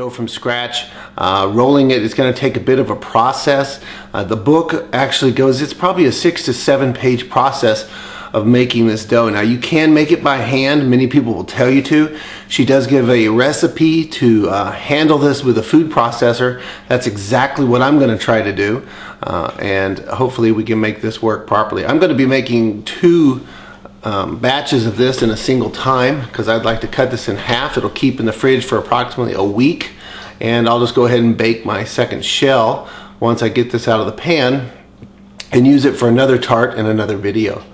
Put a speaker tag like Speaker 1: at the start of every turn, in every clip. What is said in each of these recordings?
Speaker 1: dough from scratch. Rolling it is going to take a bit of a process. The book actually goes, it's probably a 6 to 7 page process of making this dough. Now you can make it by hand. Many people will tell you to. She does give a recipe to handle this with a food processor. That's exactly what I'm going to try to do, and hopefully we can make this work properly. I'm going to be making 2 batches of this in a single time because I'd like to cut this in half. It'll keep in the fridge for approximately a week, and I'll just go ahead and bake my second shell once I get this out of the pan and use it for another tart in another video.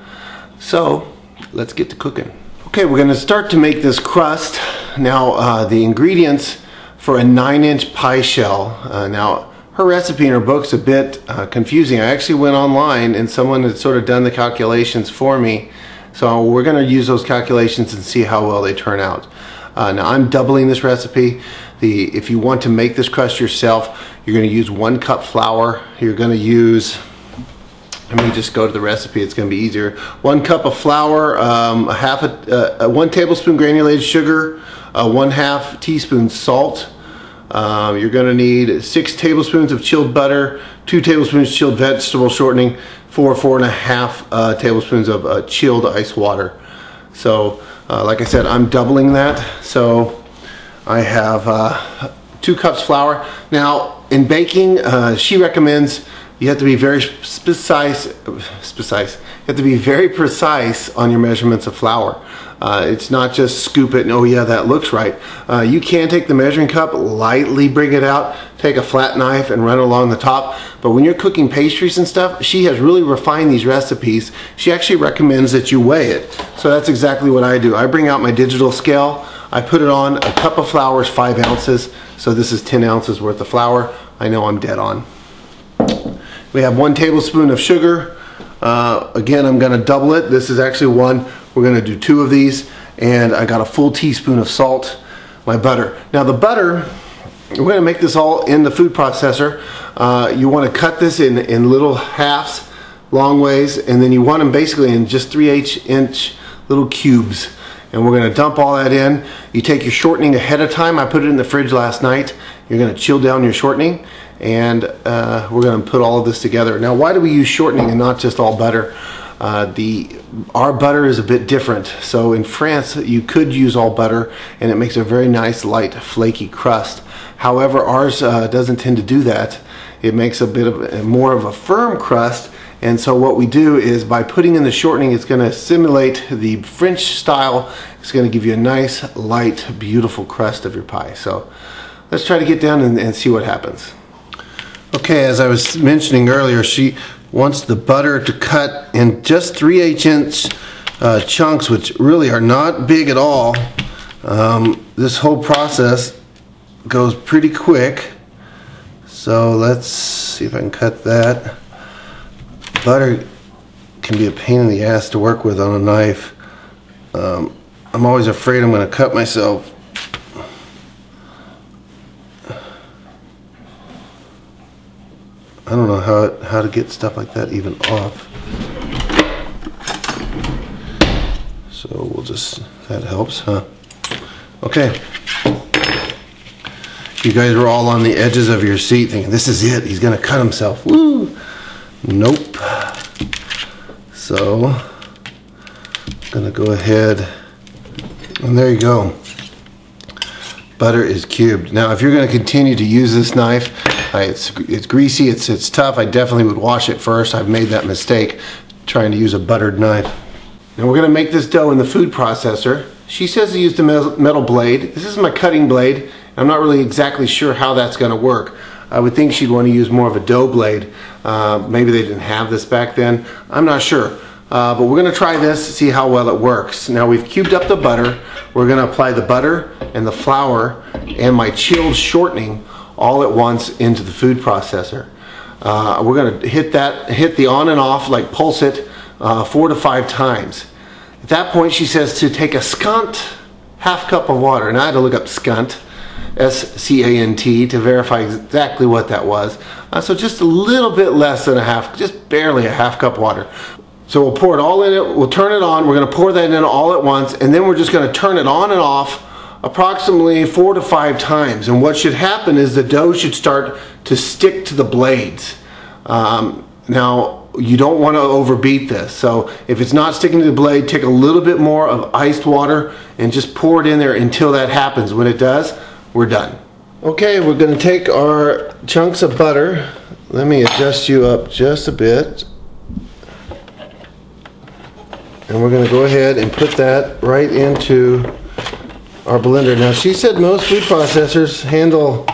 Speaker 1: So let's get to cooking. Okay, we're going to start to make this crust. Now the ingredients for a 9-inch pie shell. Now her recipe in her book's a bit confusing. I actually went online and someone had sort of done the calculations for me. So we're going to use those calculations and see how well they turn out. Now I'm doubling this recipe. If you want to make this crust yourself, you're going to use 1 cup flour. You're going to use, let me just go to the recipe, it's going to be easier. 1 cup of flour, 1 tablespoon granulated sugar, 1/2 teaspoon salt. You're going to need 6 tablespoons of chilled butter, 2 tablespoons chilled vegetable shortening, 4.5 tablespoons of chilled ice water. So like I said, I'm doubling that. So I have 2 cups flour. Now in baking, she recommends you have to be very precise. You have to be very precise on your measurements of flour. It's not just scoop it and oh yeah, that looks right. You can take the measuring cup, lightly bring it out, take a flat knife and run along the top. But when you're cooking pastries and stuff, she has really refined these recipes. She actually recommends that you weigh it. So that's exactly what I do. I bring out my digital scale. I put it on. A cup of flour is 5 ounces. So this is 10 ounces worth of flour. I know I'm dead on. We have 1 tablespoon of sugar. Again, I'm going to double it. This is actually 1. We're going to do 2 of these. And I got a full teaspoon of salt. My butter. Now the butter, we're going to make this all in the food processor. You want to cut this in little halves, long ways, and then you want them basically in just 3/8 inch little cubes. And we're going to dump all that in. You take your shortening ahead of time. I put it in the fridge last night. You're going to chill down your shortening, and we're going to put all of this together. Now, why do we use shortening and not just all butter? Our butter is a bit different. So in France, you could use all butter, and it makes a very nice, light, flaky crust. However, ours doesn't tend to do that. It makes a bit of more of a firm crust. And so what we do is by putting in the shortening, it's going to simulate the French style. It's going to give you a nice, light, beautiful crust of your pie. So let's try to get down and see what happens. Okay, as I was mentioning earlier, she wants the butter to cut in just 3/8 inch chunks, which really are not big at all. This whole process goes pretty quick. So let's see if I can cut that. Butter can be a pain in the ass to work with on a knife. I'm always afraid I'm going to cut myself. I don't know how to get stuff like that even off. So we'll just, that helps, huh? Okay. You guys were all on the edges of your seat thinking, this is it, he's going to cut himself. Woo! Nope. So, I'm going to go ahead, and there you go. Butter is cubed. Now, if you're going to continue to use this knife, it's greasy, it's tough. I definitely would wash it first. I've made that mistake trying to use a buttered knife. Now we're going to make this dough in the food processor. She says to use the metal blade. This is my cutting blade. I'm not really exactly sure how that's going to work. I would think she'd want to use more of a dough blade. Maybe they didn't have this back then. I'm not sure. But we're going to try this to see how well it works. Now we've cubed up the butter. We're going to apply the butter and the flour and my chilled shortening all at once into the food processor. We're going to hit the on and off, like pulse it 4 to 5 times. At that point she says to take a scant half cup of water, and I had to look up scant, S-C-A-N-T, to verify exactly what that was. So just a little bit less than a half, just barely a half cup of water. So we'll pour it all in it, we'll turn it on, we're going to pour that in all at once, and then we're just going to turn it on and off approximately 4 to 5 times. And what should happen is the dough should start to stick to the blades. Now, you don't want to overbeat this. So if it's not sticking to the blade, take a little bit more of iced water and just pour it in there until that happens. When it does, we're done. Okay, we're going to take our chunks of butter. Let me adjust you up just a bit. And we're going to go ahead and put that right into our blender. Now, she said most food processors handle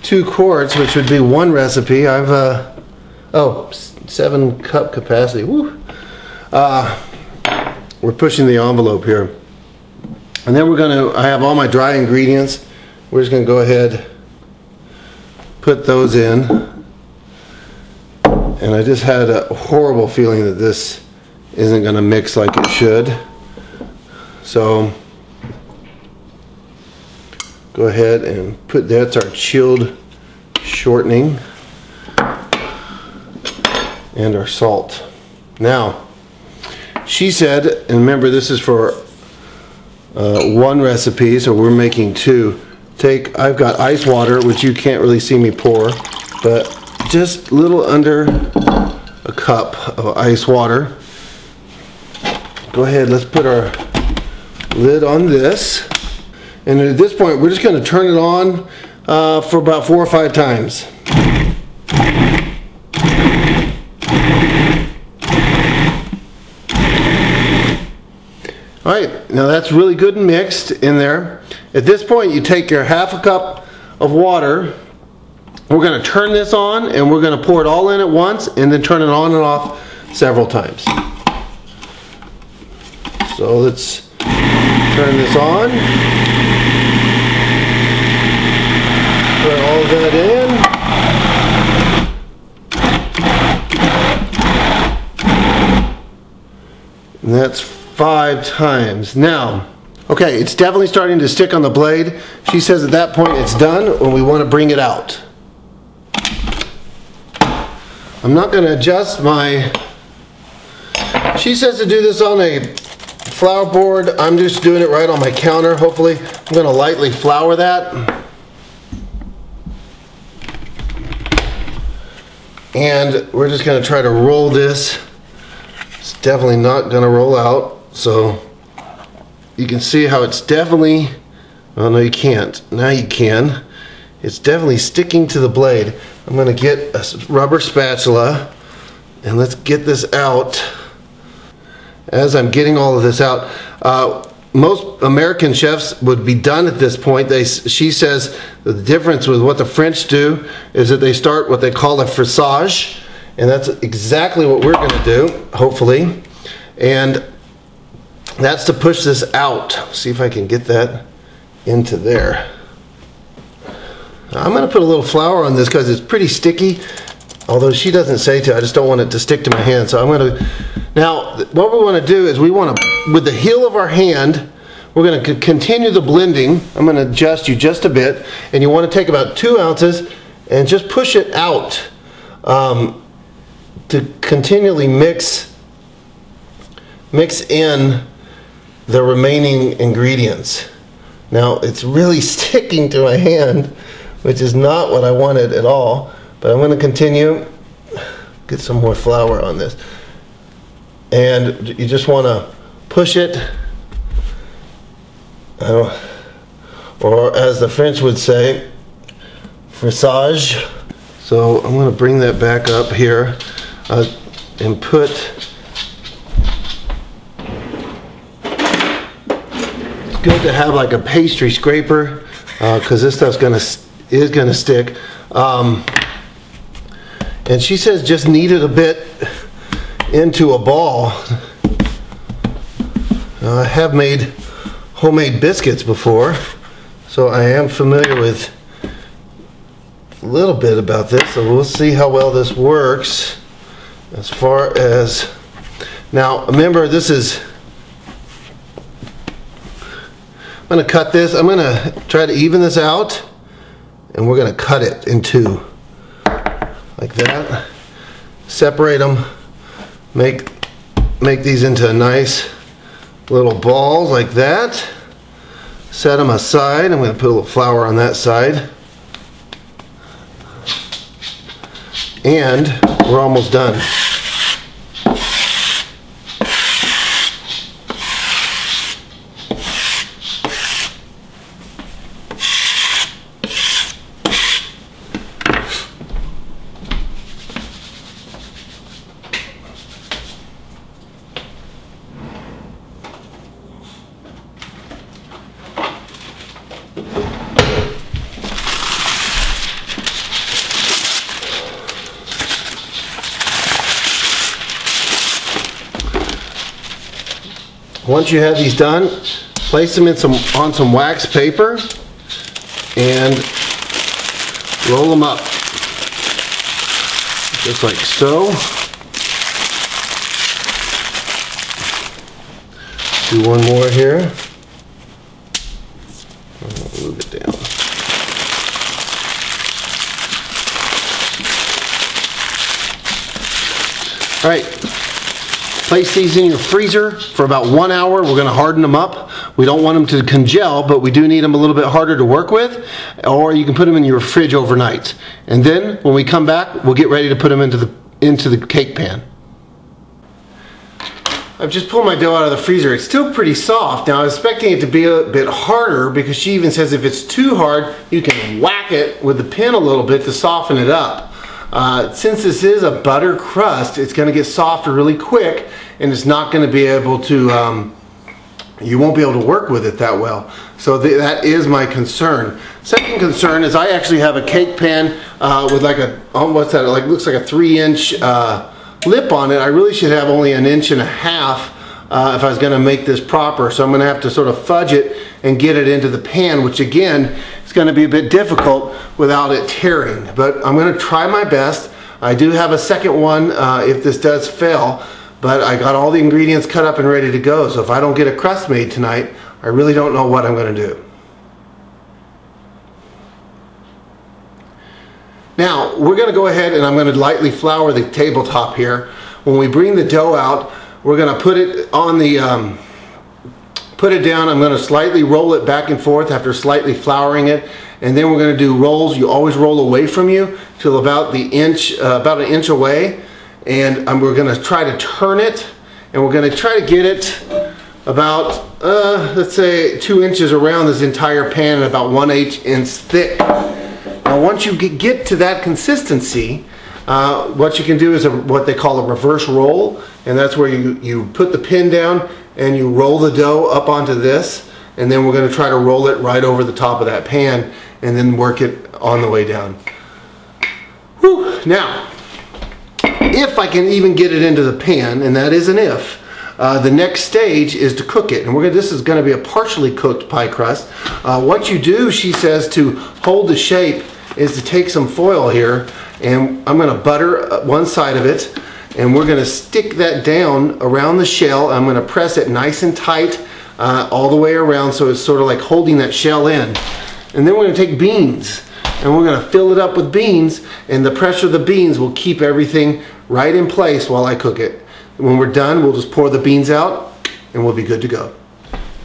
Speaker 1: 2 quarts, which would be 1 recipe. I've, 7 cup capacity. Woo. We're pushing the envelope here. And then I have all my dry ingredients. We're just going to go ahead, put those in. And I just had a horrible feeling that this isn't going to mix like it should. So go ahead and that's our chilled shortening and our salt. Now, she said, and remember this is for 1 recipe, so we're making 2. I've got ice water, which you can't really see me pour, but just a little under a cup of ice water. Go ahead, let's put our lid on this. And at this point, we're just going to turn it on for about 4 or 5 times. Alright, now that's really good and mixed in there. At this point, you take your half a cup of water. We're going to turn this on and we're going to pour it all in at once and then turn it on and off several times. So let's turn this on. Put all of that in. And that's 5 times. Now, okay, it's definitely starting to stick on the blade. She says at that point it's done when we want to bring it out. I'm not going to adjust she says to do this on a flour board. I'm just doing it right on my counter. Hopefully, I'm going to lightly flour that. And we're just going to try to roll this. It's definitely not going to roll out. So you can see how it's definitely, oh no you can't, now you can. It's definitely sticking to the blade. I'm going to get a rubber spatula and let's get this out. As I'm getting all of this out, most American chefs would be done at this point. She says the difference with what the French do is that they start what they call a frissage, and that's exactly what we're going to do, hopefully. And that's to push this out. See if I can get that into there. I'm going to put a little flour on this because it's pretty sticky, although she doesn't say to. I just don't want it to stick to my hand. So I'm going to, now what we want to do is we want to, with the heel of our hand, we're going to continue the blending. I'm going to adjust you just a bit, and you want to take about 2 ounces and just push it out to continually mix in the remaining ingredients. Now it's really sticking to my hand, which is not what I wanted at all, but I'm going to continue. Get some more flour on this, and you just want to push it, or as the French would say, frissage. So I'm going to bring that back up here and put. Good to have like a pastry scraper because this stuff's is gonna stick. And she says just knead it a bit into a ball. I have made homemade biscuits before, so I am familiar with a little bit about this. So we'll see how well this works. As far as now, remember this is. I'm going to cut this. I'm going to try to even this out, and we're going to cut it in 2 like that. Separate them. Make these into nice little balls like that. set them aside. I'm going to put a little flour on that side. And we're almost done. Once you have these done, place them in on some wax paper and roll them up, just like so. Do one more here. I'll move it down. All right. Place these in your freezer for about 1 hour. We're going to harden them up. We don't want them to congel, but we do need them a little bit harder to work with. Or you can put them in your fridge overnight. And then when we come back, we'll get ready to put them into the cake pan. I've just pulled my dough out of the freezer. It's still pretty soft. Now I was expecting it to be a bit harder because she even says if it's too hard, you can whack it with the pin a little bit to soften it up. Since this is a butter crust, it's going to get softer really quick, and it's not going to be able to, you won't be able to work with it that well. So that is my concern. Second concern is I actually have a cake pan with like a, what's that, like looks like a 3-inch lip on it. I really should have only 1.5 inches if I was going to make this proper. So I'm going to have to sort of fudge it and get it into the pan, which again is going to be a bit difficult without it tearing. But I'm going to try my best. I do have a second one if this does fail, but I got all the ingredients cut up and ready to go. So if I don't get a crust made tonight, I really don't know what I'm going to do. Now we're going to go ahead and I'm going to lightly flour the tabletop here. When we bring the dough out, we're going to put it on the, put it down. I'm going to slightly roll it back and forth after slightly flouring it. And then we're going to do rolls. You always roll away from you till about the inch, about 1 inch away. And we're going to try to turn it. And we're going to try to get it about, let's say 2 inches around this entire pan and about 1/8 inch thick. Now once you get to that consistency, what you can do is what they call a reverse roll, and that's where you put the pin down and you roll the dough up onto this, and then we're going to try to roll it right over the top of that pan and then work it on the way down. Whew. Now, if I can even get it into the pan, and that is an if, the next stage is to cook it, and this is going to be a partially cooked pie crust. What you do, she says, to hold the shape is to take some foil here, and I'm going to butter one side of it, and we're going to stick that down around the shell. I'm going to press it nice and tight all the way around, so it's sort of like holding that shell in. And then we're going to take beans, and we're going to fill it up with beans, and the pressure of the beans will keep everything right in place while I cook it. When we're done, we'll just pour the beans out, and we'll be good to go.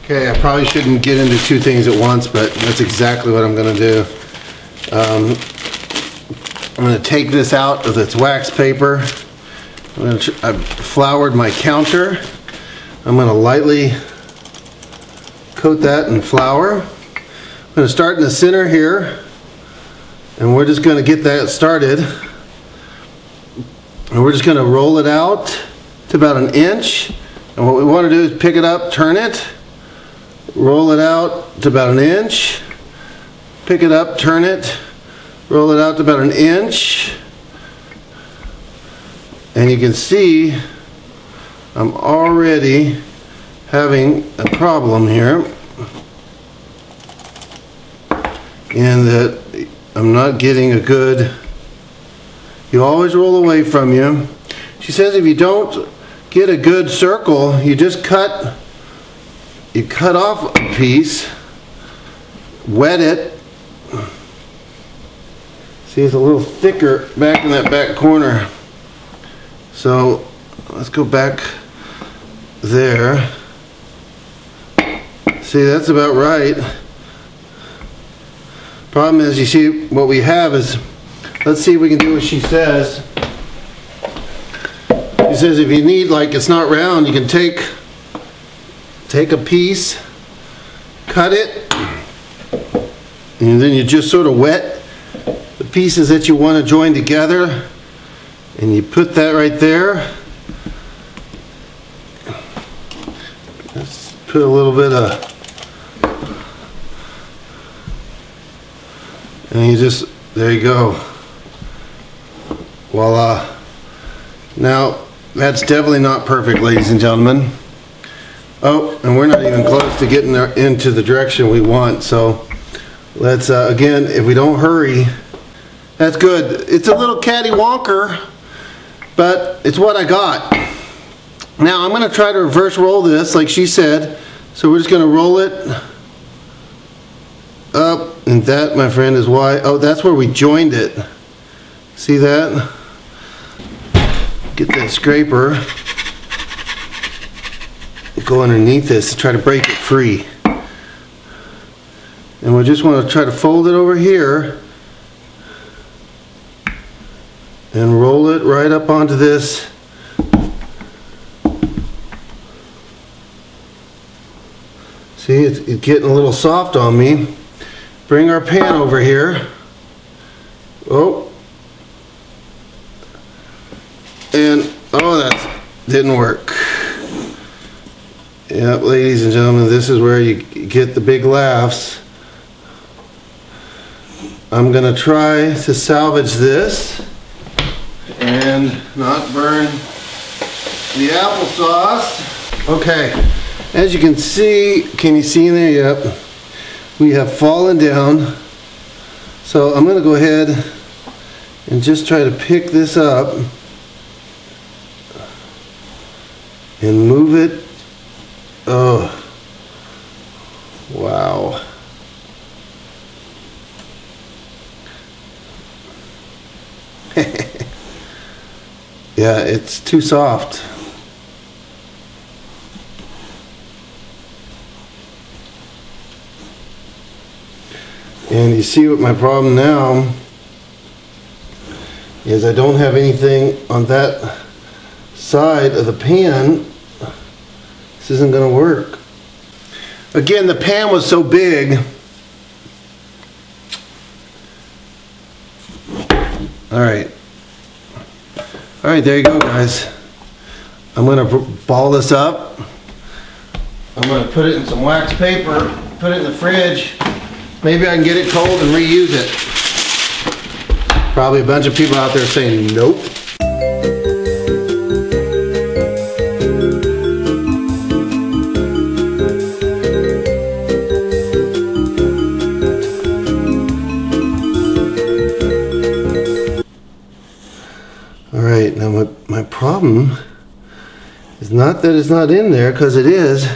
Speaker 1: Okay, I probably shouldn't get into two things at once, but that's exactly what I'm going to do. I'm going to take this out of its wax paper. I've floured my counter. I'm going to lightly coat that in flour. I'm going to start in the center here, and we're just going to get that started. And we're just going to roll it out to about 1 inch. And what we want to do is pick it up, turn it, roll it out to about 1 inch, pick it up, turn it, roll it out to about 1 inch. And you can see I'm already having a problem here in that I'm not getting a good, you always roll away from you. She says if you don't get a good circle, you just cut off a piece, wet it. See, it's a little thicker back in that back corner. So let's go back there.
Speaker 2: See, that's about right. Problem is, you see, what we have is, let's see if we can do what she says. She says if you need, like, it's not round, you can take a piece, cut it, and then you just sort of wet the pieces that you want to join together, and you put that right there. Let's put a little bit of, and you just, there you go. Voila. Now, that's definitely not perfect, ladies and gentlemen. Oh, and we're not even close to getting there into the direction we want, so let's, again, if we don't hurry, that's good. It's a little catty-wonker, but it's what I got. Now, I'm going to try to reverse roll this, like she said, so we're just going to roll it up, and that, my friend, is why, oh, that's where we joined it. See that? Get that scraper, go underneath this to try to break it free. And we just want to try to fold it over here and roll it right up onto this. See, it's getting a little soft on me. Bring our pan over here. Oh. And, oh, that didn't work. Yep, ladies and gentlemen, this is where you get the big laughs. I'm going to try to salvage this and not burn the applesauce. Okay, as you can see, can you see in there? Yep. We have fallen down. So I'm going to go ahead and just try to pick this up and move it. Oh, wow. Yeah, it's too soft. And you see what my problem now is, I don't have anything on that side of the pan. This isn't going to work. Again, the pan was so big. Alright, there you go, guys. I'm going to ball this up. I'm going to put it in some wax paper, put it in the fridge. Maybe I can get it cold and reuse it. Probably a bunch of people out there saying nope. Alright, now my problem is not that it's not in there, because it is.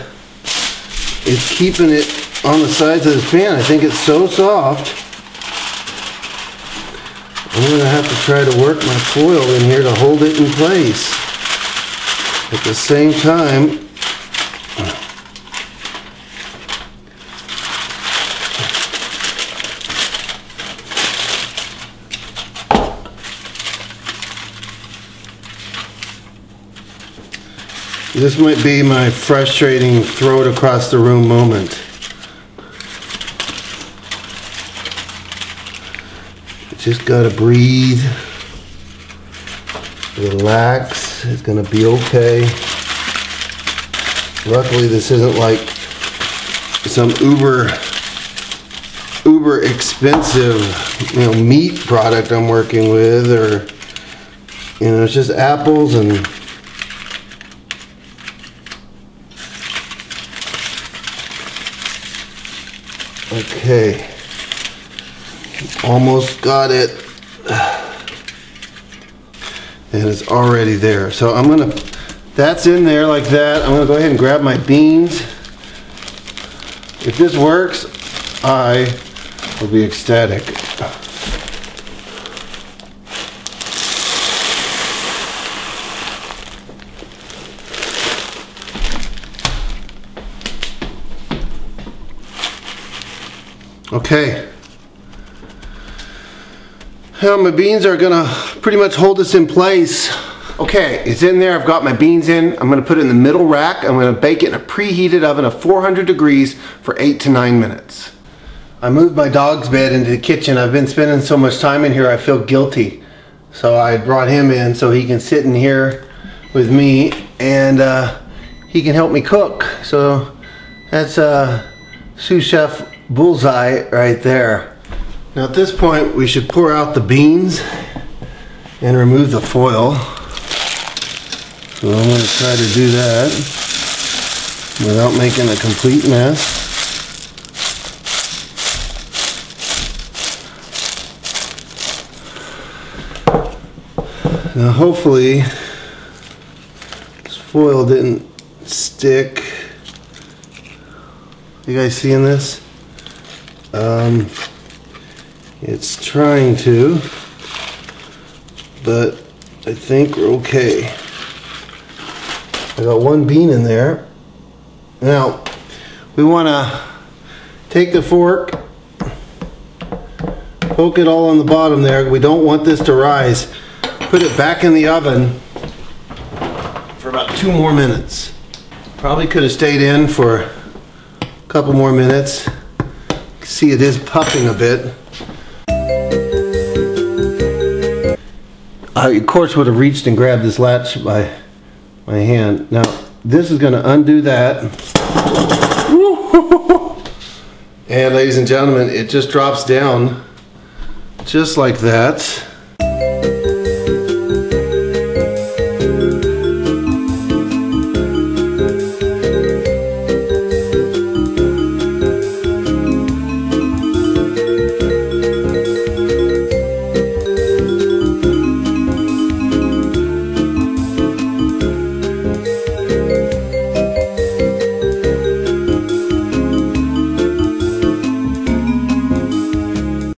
Speaker 2: It's keeping it on the sides of this pan. I think it's so soft. I'm going to have to try to work my foil in here to hold it in place. At the same time, this might be my frustrating throw it across the room moment. Just gotta breathe, relax, it's gonna be okay. Luckily this isn't like some uber expensive, meat product I'm working with, or, it's just apples and okay. Almost got it, and it's already there. So that's in there like that. I'm gonna go ahead and grab my beans. If this works, I will be ecstatic. Okay. Well, my beans are gonna pretty much hold this in place.
Speaker 1: Okay, it's in there. I've got my beans in. I'm gonna put it in the middle rack. I'm gonna bake it in a preheated oven of 400 degrees for 8 to 9 minutes.
Speaker 2: I moved my dog's bed into the kitchen. I've been spending so much time in here, I feel guilty. So I brought him in so he can sit in here with me and he can help me cook. So that's sous chef bullseye right there. Now at this point we should pour out the beans and remove the foil. So I'm going to try to do that without making a complete mess. Now hopefully this foil didn't stick. You guys seeing this? It's trying to, but I think we're okay. I got one bean in there. Now we want to take the fork, poke it all on the bottom there. We don't want this to rise. Put it back in the oven for about 2 more minutes. Probably could have stayed in for a couple more minutes. See, it is puffing a bit. I of course would have reached and grabbed this latch by my hand. Now this is going to undo that. And ladies and gentlemen, it just drops down just like that.